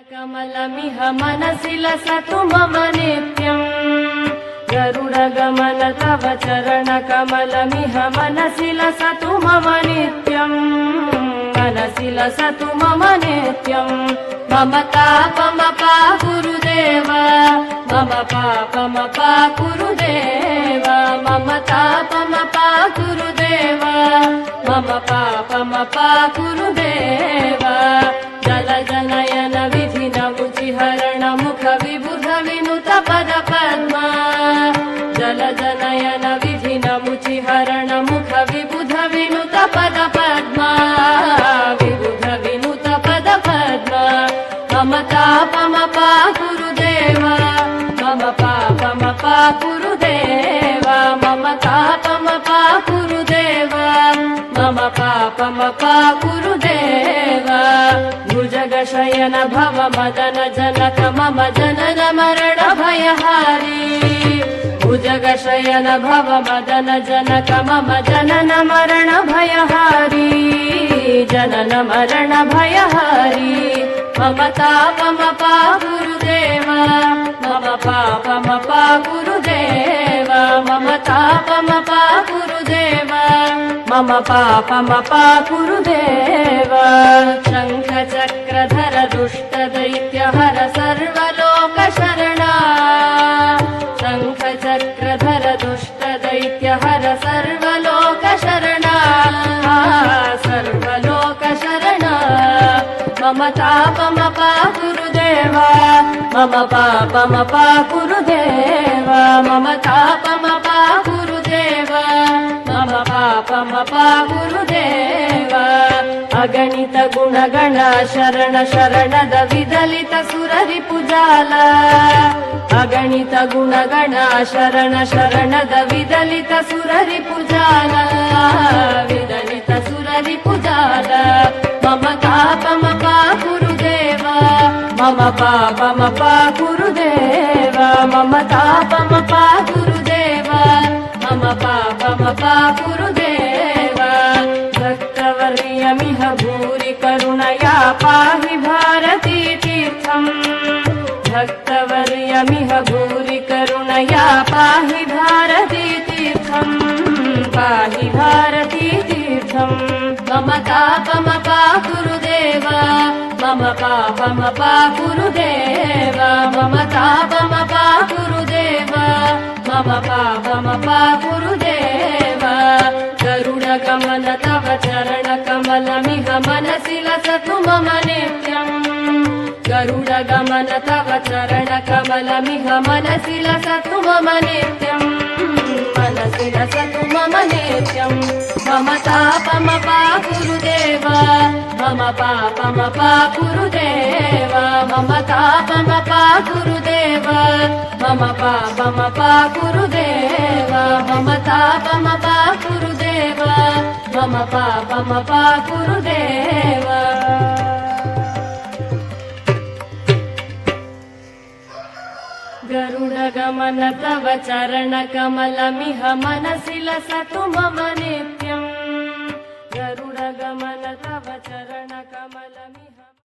कमलमिह मनसि लसतु मम नित्यम् गरुडगमन तव चरणकमलमिह मनसि लसतु मम नित्यम् मनसि लसतु मम नित्यम् मम तापमपा गुरुदेव मम पापमपा गुरुदेव मम तापमपा गुरुदेव मम पापमपा गुरुदेव जलजनयन विधिनमुचिहरण मुख विबुध विनुत पद पद्मा जलजनयन विधिनमुचिहरण मुख विबुध विनुत पद पद्मा विबुध विनुत पद पद्मा मम तापमपा गुरुदेव मम पापमपा गुरुदेव मम तापमपा गुरुदेव मम पापमपा गुरुदेव भुजगशयन भव मदन जनक मम जनन मरण भयहारी भुजगशयन भव मदन जनक मम जनन मरण भयहारी जनन मरण भयहारी मम तापमपा गुरुदेव मम पापमपा गुरुदेव मम तापमपा गुरुदेव मम पापमपा गुरुदेव शङ्ख चक्रधर दुष्ट दैत्यहर सर्वलोकशरणा शङ्ख चक्रधर दुष्ट दैत्यहर सर्वलोकशरणा सर्वलोकशरणा मम तापमपा गुरुदेव मम पापमपा गुरुदेव मम तापमपा गुरुदेव मम पापमपा गुरुदेव अगणित गुणगण शरण शरणद विदलित सुररिपुजाल अगणित गुणगण शरण शरणद विदलित सुररिपुजाल विदलित सुररिपुजाल मम तापमपा गुरुदेव मम पापमपा गुरुदेव मम तापमपा गुरुदेव मम पापमपा गुरुदेव भक्तवर्यमिह भूरि करुणया पाहि भारती तीर्थम् भक्तवर्यमिह भूरि करुणया पाहि भारती तीर्थम् पाहि भारती तीर्थम् मम तापमपा गुरुदेव मम पापमपा गुरुदेव मम तापमपा गुरुदेव मम पापमपा गुरुदेव गरुडगमन तव चरणकमलमिह मनसि लसतु मम नित्यम् गरुडगमन तव चरणकमलमिह मनसि लसतु मम नित्यम् मनसि लसतु मम नित्यम् मम तापमपा गुरुदेव मम पापमपा गुरुदेव मम तापमपा गुरुदेव मम पापमपा गुरुदेव मम तापमपा गुरुदेव मम पापमपा गुरुदेव गरुडगमन तव चरणकमलमिह मनसि लसतु मम नित्यम् गरुडगमन तव चरणकमल